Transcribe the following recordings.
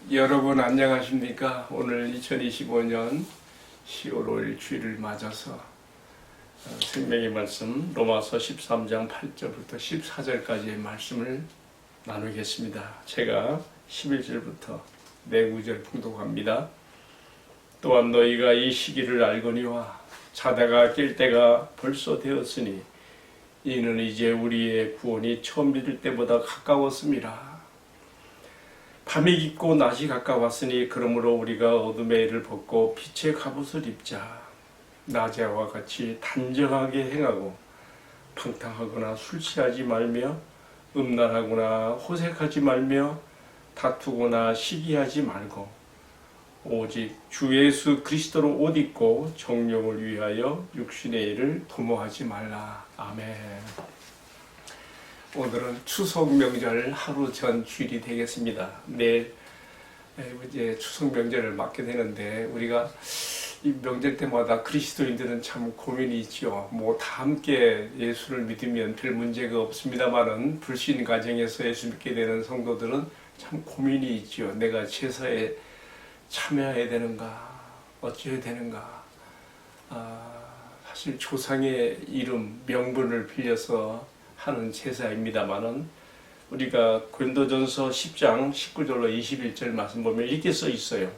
여러분 안녕하십니까? 오늘 2025년 10월 5일 주일을 맞아서 생명의 말씀 로마서 13장 8절부터 14절까지의 말씀을 나누겠습니다. 제가 11절부터 네 구절 봉독합니다. 또한 너희가 이 시기를 알거니와 자다가 깰 때가 벌써 되었으니 이는 이제 우리의 구원이 처음 믿을 때보다 가까웠음이라. 밤이 깊고 낮이 가까웠으니 그러므로 우리가 어둠의 일을 벗고 빛의 갑옷을 입자. 낮에와 같이 단정하게 행하고 방탕하거나 술 취하지 말며 음란하거나 호색하지 말며 다투거나 시기하지 말고 오직 주 예수 그리스도로 옷 입고 정욕을 위하여 육신의 일을 도모하지 말라. 아멘. 오늘은 추석 명절 하루 전 주일이 되겠습니다. 내일 이제 추석 명절을 맞게 되는데 우리가 이 명절 때마다 그리스도인들은 참 고민이 있죠. 뭐 다 함께 예수를 믿으면 별 문제가 없습니다만은 불신 가정에서 예수 믿게 되는 성도들은 참 고민이 있죠. 내가 제사에 참여해야 되는가, 어찌해야 되는가. 사실 조상의 이름, 명분을 빌려서 하는 제사입니다만은 우리가 고린도전서 10장 19절로 21절 말씀 보면 이렇게 써 있어요.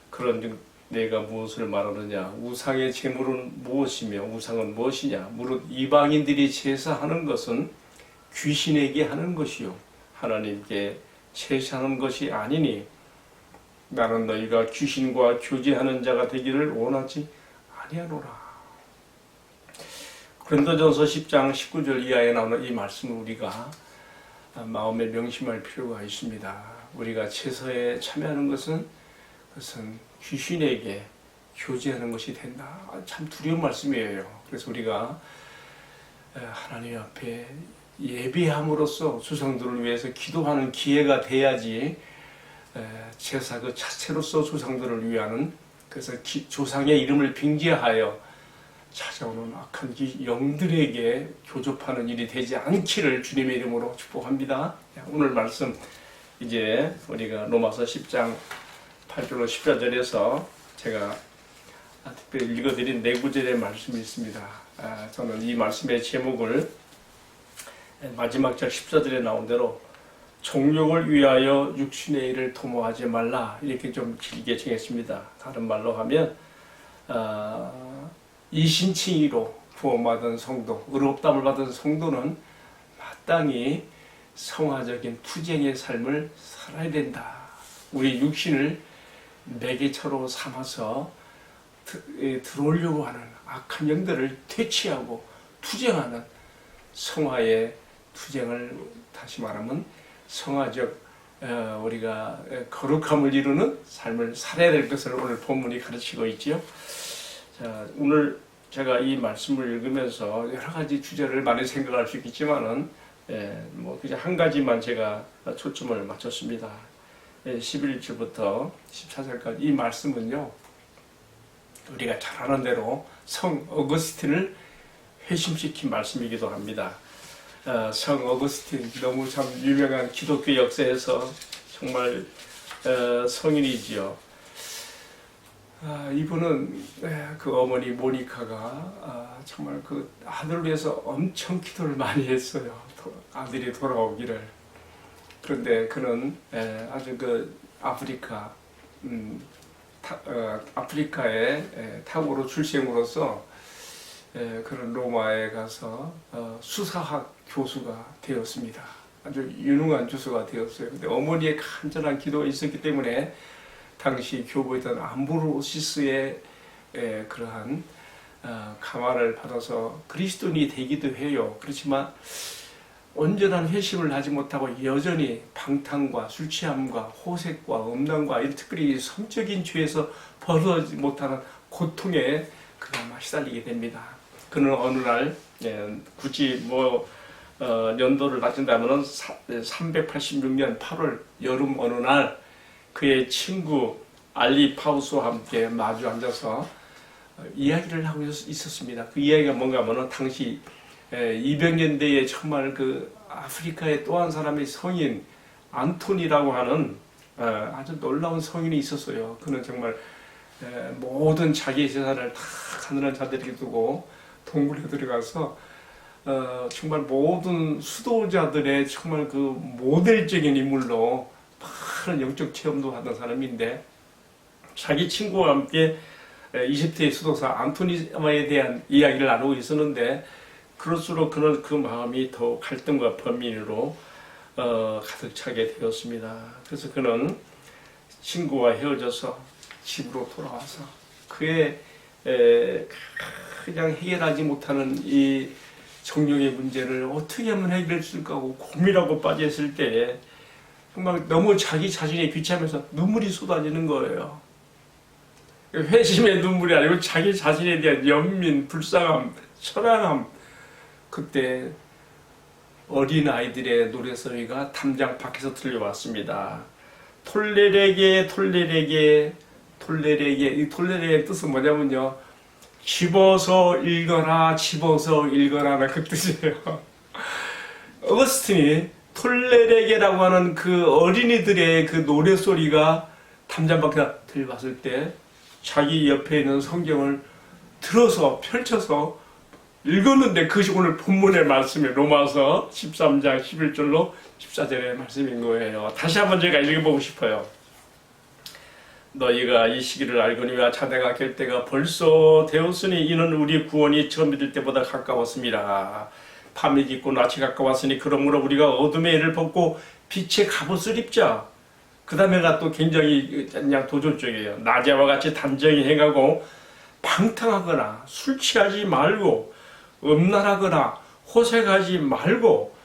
그런즉 내가 무엇을 말하느냐? 우상의 제물은 무엇이며 우상은 무엇이냐? 무릇 이방인들이 제사하는 것은 귀신에게 하는 것이요 하나님께 제사하는 것이 아니니 나는 너희가 귀신과 교제하는 자가 되기를 원하지 아니하노라. 고린도전서 10장 19절 이하에 나오는 이 말씀을 우리가 마음에 명심할 필요가 있습니다. 우리가 제사에 참여하는 것은 그것은 귀신에게 교제하는 것이 된다. 참 두려운 말씀이에요. 그래서 우리가 하나님 앞에 예배함으로써 조상들을 위해서 기도하는 기회가 돼야지 제사 그 자체로서 조상들을 위하는 그래서 조상의 이름을 빙자하여 찾아오는 악한 영들에게 교접하는 일이 되지 않기를 주님의 이름으로 축복합니다. 오늘 말씀 이제 우리가 로마서 10장 8절로 14절에서 제가 특별히 읽어드린 네 구절의 말씀이 있습니다. 저는 이 말씀의 제목을 마지막 절 14절에 나온 대로 정욕을 위하여 육신의 일을 도모하지 말라 이렇게 좀 길게 정했습니다. 다른 말로 하면 이신칭의로 구원받은 성도, 의롭다함을 받은 성도는 마땅히 성화적인 투쟁의 삶을 살아야 된다. 우리 육신을 매개처로 삼아서 들어오려고 하는 악한 영들을 퇴치하고 투쟁하는 성화의 투쟁을 다시 말하면 성화적 우리가 거룩함을 이루는 삶을 살아야 될 것을 오늘 본문이 가르치고 있지요. 자, 오늘 제가 이 말씀을 읽으면서 여러 가지 주제를 많이 생각할 수 있겠지만은 뭐 그냥 한 가지만 제가 초점을 맞췄습니다. 11절부터 14절까지 이 말씀은요, 우리가 잘 아는 대로 성 어거스틴을 회심시킨 말씀이기도 합니다. 성 어거스틴 너무 참 유명한 기독교 역사에서 정말 성인이지요. 이분은 그 어머니 모니카가 정말 그 아들을 위해서 엄청 기도를 많이 했어요. 아들이 돌아오기를. 그런데 그는 아주 그 아프리카의 타고로 출생으로서 그런 로마에 가서 수사학 교수가 되었습니다. 아주 유능한 교수가 되었어요. 근데 어머니의 간절한 기도가 있었기 때문에 당시 교부였던 암브로시스의 그러한 감화를 받아서 그리스도인이 되기도 해요. 그렇지만 온전한 회심을 하지 못하고 여전히 방탕과 술 취함과 호색과 음란과 이런 특별히 성적인 죄에서 벗어나지 못하는 고통에 그나마 시달리게 됩니다. 그는 어느 날 굳이 연도를 따진다면 386년 8월 여름 어느 날 그의 친구 알리파우스와 함께 마주 앉아서 이야기를 하고 있었습니다. 그 이야기가 뭔가 하면 당시 200년대에 정말 그 아프리카의 또 한 사람의 성인 안토니라고 하는 아주 놀라운 성인이 있었어요. 그는 정말 모든 자기의 재산을 다 가난한 자들에게 두고 동굴에 들어가서 정말 모든 수도자들의 정말 그 모델적인 인물로 많은 영적 체험도 하던 사람인데, 자기 친구와 함께 이집트의 수도사 안토니마에 대한 이야기를 나누고 있었는데, 그럴수록 그는 그 마음이 더 갈등과 번민으로 가득 차게 되었습니다. 그래서 그는 친구와 헤어져서 집으로 돌아와서 그의 그냥 해결하지 못하는 이 정령의 문제를 어떻게 하면 해결할 수 있을까 하고 고민하고 빠져있을 때에 정말 너무 자기 자신이 귀찮으면서 눈물이 쏟아지는 거예요. 회심의 눈물이 아니고 자기 자신에 대한 연민, 불쌍함, 처량함. 그때 어린 아이들의 노래소리가 담장 밖에서 들려왔습니다. 톨레레게 톨레레게 톨레레게. 이 톨레레의 뜻은 뭐냐면요, 집어서 읽어라, 집어서 읽어라, 그 뜻이에요. 어거스틴이 톨레레게라고 하는 그 어린이들의 그 노래소리가 담장 밖에 들려왔을 때 자기 옆에 있는 성경을 들어서 펼쳐서 읽었는데, 그것이 오늘 본문의 말씀이 로마서 13장 11절로 14절의 말씀인 거예요. 다시 한번 제가 읽어보고 싶어요. 너희가 이 시기를 알거니와 자네가 깰 때가 벌써 되었으니 이는 우리 구원이 처음 믿을 때보다 가까웠습니다. 밤이 깊고 낮이 가까웠으니 그러므로 우리가 어둠의 일을 벗고 빛의 갑옷을 입자. 그 다음에가 또 굉장히 그냥 도전적이에요. 낮에와 같이 단정히 행하고 방탕하거나 술 취하지 말고 음란하거나 호색하지 말고.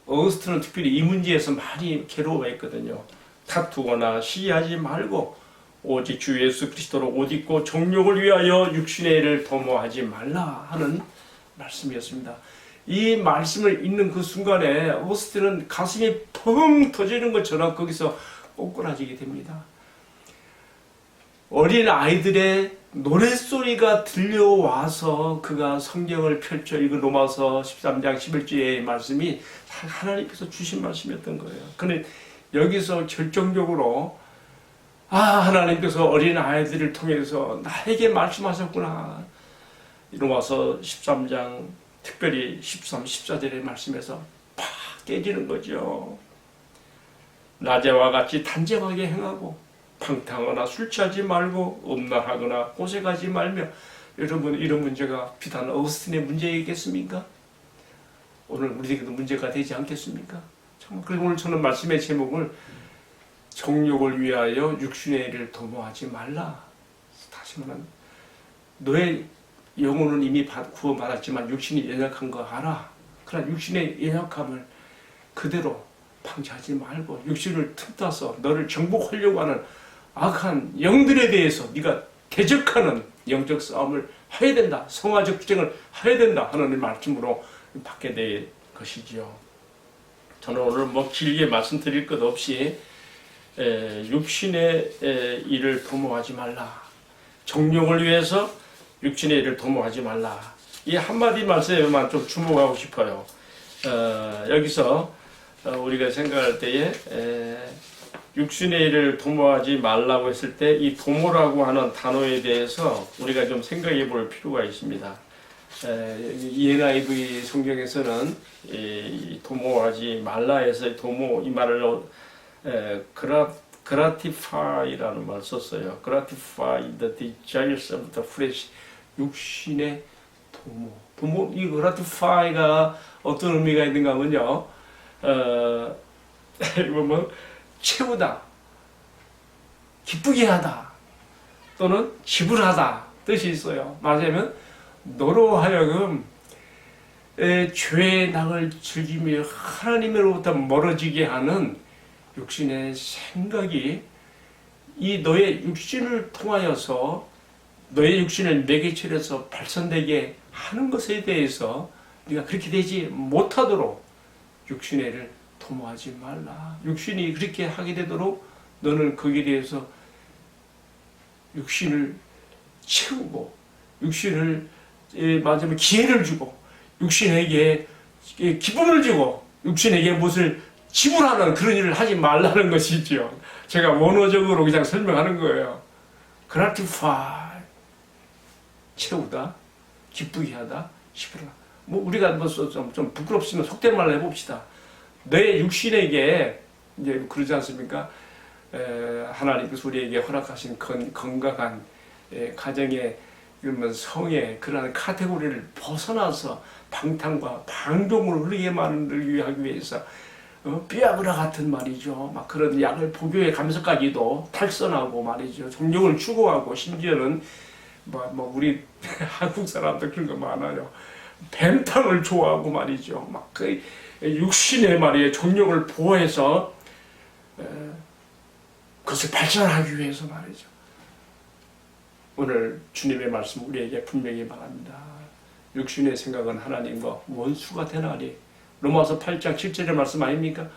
어거스틴은 특별히 이 문제에서 많이 괴로워했거든요. 다투거나 시기하지 말고 오직 주 예수 그리스도로 옷 입고 정욕을 위하여 육신의 일을 도모하지 말라 하는 말씀이었습니다. 이 말씀을 읽는 그 순간에 어거스틴은 가슴이 펑 터지는 것처럼 거기서 꼬꾸라지게 됩니다. 어린 아이들의 노랫소리가 들려와서 그가 성경을 펼쳐 읽은 로마서 13장 11절의 말씀이 하나님께서 주신 말씀이었던 거예요. 그는 여기서 결정적으로 하나님께서 어린 아이들을 통해서 나에게 말씀하셨구나. 로마서 13장 특별히 13, 14절의 말씀에서 팍 깨지는 거죠. 낮에와 같이 단정하게 행하고 방탕하거나 술 취하지 말고 음란하거나 호색하지 말며. 여러분, 이런 문제가 비단 어거스틴의 문제이겠습니까? 오늘 우리에게도 문제가 되지 않겠습니까? 정말. 그리고 오늘 저는 말씀의 제목을 정욕을 위하여 육신의 일을 도모하지 말라. 다시 말하면 너의 영혼은 이미 구원받았지만 육신이 연약한 거 알아. 그러나 육신의 연약함을 그대로 방치하지 말고 육신을 틈타서 너를 정복하려고 하는 악한 영들에 대해서 네가 대적하는 영적 싸움을 해야 된다. 성화적 투쟁을 해야 된다 하는 말씀으로 받게 될 것이지요. 저는 오늘 길게 말씀드릴 것 없이 육신의 일을 도모하지 말라. 정욕을 위해서 육신의 일을 도모하지 말라. 이 한마디 말씀에만 좀 주목하고 싶어요. 여기서 우리가 생각할 때에 육신의 일을 도모하지 말라고 했을 때 이 도모라고 하는 단어에 대해서 우리가 좀 생각해 볼 필요가 있습니다. ENIV 성경에서는 이 도모하지 말라 해서 도모, 이 말을 gratify라는 말을 썼어요. gratify the desires of the flesh. 육신의 도모. 이 gratify가 어떤 의미가 있는가 하면요, 이거 채우다, 기쁘게 하다, 또는 지불하다 뜻이 있어요. 말하자면 너로 하여금 죄의 낙을 즐기며 하나님으로부터 멀어지게 하는 육신의 생각이 이 너의 육신을 통하여서 너의 육신을 매개체로서 발산되게 하는 것에 대해서 네가 그렇게 되지 못하도록 육신의 일을 도모하지 말라. 육신이 그렇게 하게 되도록 너는 거기에 대해서 육신을 채우고 육신을 말하자면 기회를 주고 육신에게 기쁨을 주고 육신에게 무엇을 지불하는 그런 일을 하지 말라는 것이죠. 제가 원어적으로 그냥 설명하는 거예요. gratify, 채우다, 기쁘게 하다, 시부라. 뭐 우리가 뭐 좀 부끄럽지만 속된 말로 해봅시다. 내 육신에게 이제 그러지 않습니까? 하나님께서 우리에게 허락하신 건강한 가정의 그러면 성의 그러한 카테고리를 벗어나서 방탕과 방종을 흐르게 만들기 위해서 삐아브라 같은 말이죠. 막 그런 약을 복용해 가면서까지도 탈선하고 말이죠. 정욕을 추구하고 심지어는 뭐 우리 한국 사람들 그런 거 많아요. 뱀탕을 좋아하고 말이죠. 막 그 육신의 말이에요. 정욕을 보호해서 그것을 발전하기 위해서 말이죠. 오늘 주님의 말씀 우리에게 분명히 말합니다. 육신의 생각은 하나님과 원수가 되나니. 로마서 8장 7절의 말씀 아닙니까?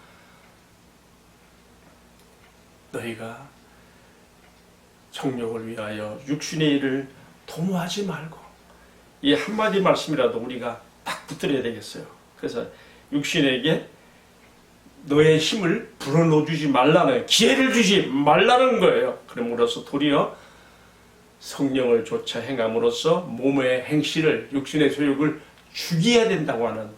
너희가 정욕을 위하여 육신의 일을 도모하지 말고. 이 한마디 말씀이라도 우리가 딱 붙들어야 되겠어요. 그래서 육신에게 너의 힘을 불어넣어주지 말라는, 기회를 주지 말라는 거예요. 그럼으로써 도리어 성령을 좇아 행함으로써 몸의 행실을, 육신의 소욕을 죽여야 된다고 하는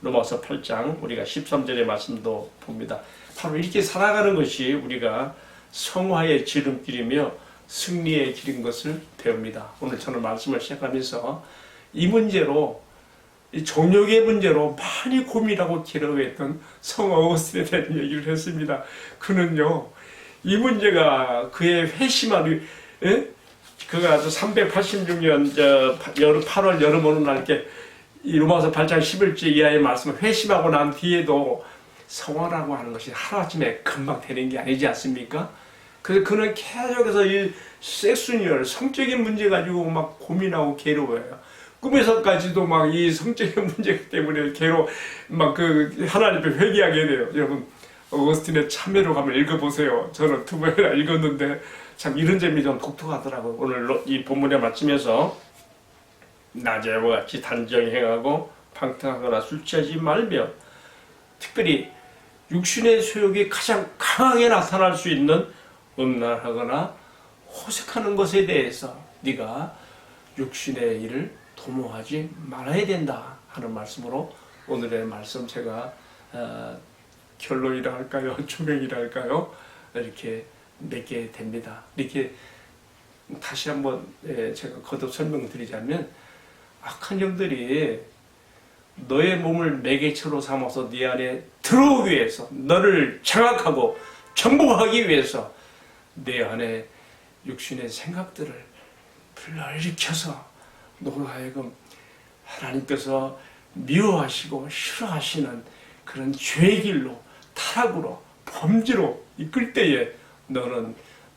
로마서 8장 우리가 13절의 말씀도 봅니다. 바로 이렇게 살아가는 것이 우리가 성화의 지름길이며 승리의 길인 것을 배웁니다. 오늘 저는 말씀을 시작하면서 이 문제로, 이 정욕의 문제로 많이 고민하고 괴로워했던 성 어거스틴에 대한 얘기를 했습니다. 그는요, 이 문제가 그의 회심한, 그가 아주 386년 8월 여름 어느 날 이렇게 이 로마서 8장 11절 이하의 말씀을 회심하고 난 뒤에도 성화라고 하는 것이 하루아침에 금방 되는 게 아니지 않습니까? 그래서 그는 계속해서 이 섹스니얼, 성적인 문제 가지고 막 고민하고 괴로워해요. 꿈에서까지도 막 이 성적인 문제 때문에 막 그 하나님 앞에 회개하게 돼요. 여러분, 어거스틴의 참여로 가면 읽어보세요. 저는 2번이나 읽었는데 참 이런 점이 좀 독특하더라고요. 오늘 이 본문의 말씀에서 낮에와 같이 단정히 행하고 방탕하거나 술 취하지 말며, 특별히 육신의 소욕이 가장 강하게 나타날 수 있는 음란하거나 호색하는 것에 대해서 네가 육신의 일을 도모하지 말아야 된다 하는 말씀으로 오늘의 말씀 제가 결론이라 할까요? 조명이라 할까요? 이렇게 맺게 됩니다. 이렇게 다시 한번 제가 거듭 설명드리자면, 악한 영들이 너의 몸을 매개체로 삼아서 네 안에 들어오기 위해서, 너를 장악하고 정복하기 위해서 내 안에 육신의 생각들을 불러일으켜서 너로 하여금 하나님께서 미워하시고 싫어하시는 그런 죄의 길로, 타락으로, 범죄로 이끌 때에 너는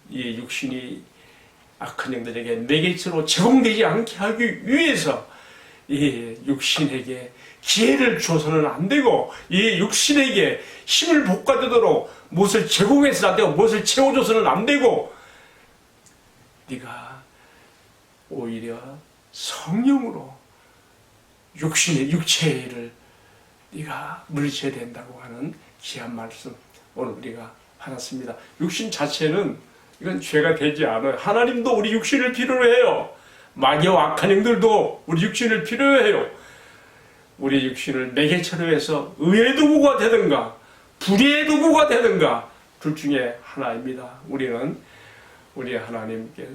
이 육신이 악한 영들에게 매개체로 제공되지 않게 하기 위해서 이 육신에게 기회를 주어서는 안 되고, 이 육신에게 힘을 볶아주도록 무엇을 제공해서는 안 되고, 무엇을 채워줘서는 안 되고, 네가 오히려 성령으로 육신의 육체를 네가 물리쳐야 된다고 하는 귀한 말씀 오늘 우리가 받았습니다. 육신 자체는 이건 죄가 되지 않아요. 하나님도 우리 육신을 필요로 해요. 마귀와 악한 영들도 우리 육신을 필요로 해요. 우리 육신을 매개체로 해서 의의 도구가 되든가 불의의 도구가 되든가 둘 중에 하나입니다. 우리는 우리 하나님께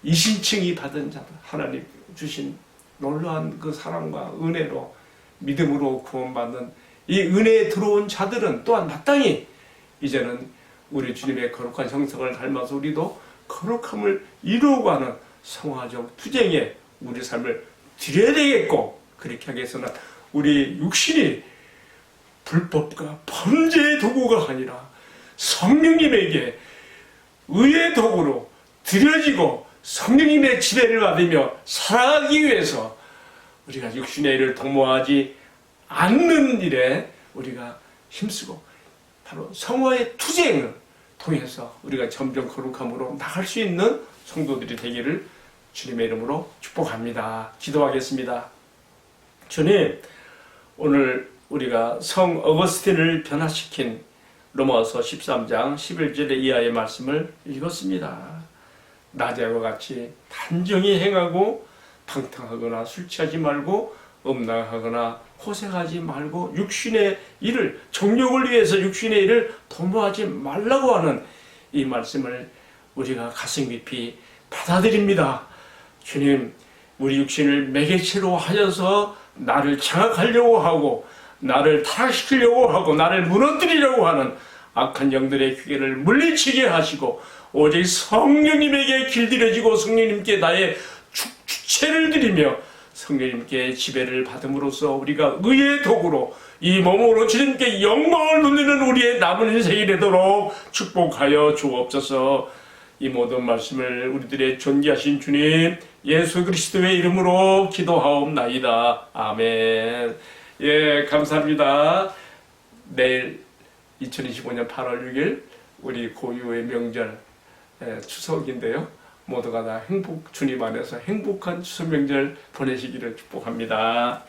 이신칭이 받은 자들, 하나님 주신 놀라운 그 사랑과 은혜로 믿음으로 구원받는 이 은혜에 들어온 자들은 또한 마땅히 이제는 우리 주님의 거룩한 형상을 닮아서 우리도 거룩함을 이루어가는 성화적 투쟁에 우리 삶을 드려야 되겠고, 그렇게 하기 위해서는 우리 육신이 불법과 범죄의 도구가 아니라 성령님에게 의의 도구로 드려지고 성령님의 지배를 받으며 살아가기 위해서 우리가 육신의 일을 도모하지 않는 일에 우리가 힘쓰고, 바로 성화의 투쟁을 통해서 우리가 점점 거룩함으로 나갈 수 있는 성도들이 되기를 주님의 이름으로 축복합니다. 기도하겠습니다. 주님, 오늘 우리가 성 어거스틴을 변화시킨 로마서 13장 11절 이하의 말씀을 읽었습니다. 낮에와 같이 단정히 행하고 방탕하거나 술 취하지 말고 음란하거나 호색하지 말고 육신의 일을, 정욕을 위해서 육신의 일을 도모하지 말라고 하는 이 말씀을 우리가 가슴 깊이 받아들입니다. 주님, 우리 육신을 매개체로 하여서 나를 장악하려고 하고 나를 타락시키려고 하고 나를 무너뜨리려고 하는 악한 영들의 기계를 물리치게 하시고 오직 성령님에게 길들여지고 성령님께 나의 주체를 드리며 성령님께 지배를 받음으로써 우리가 의의 도구로 이 몸으로 주님께 영광을 돌리는 우리의 남은 인생이 되도록 축복하여 주옵소서. 이 모든 말씀을 우리들의 존귀하신 주님 예수 그리스도의 이름으로 기도하옵나이다. 아멘. 예, 감사합니다. 내일 2025년 8월 6일 우리 고유의 명절 추석인데요. 모두가 다 주님 안에서 행복한 추석 명절 보내시기를 축복합니다.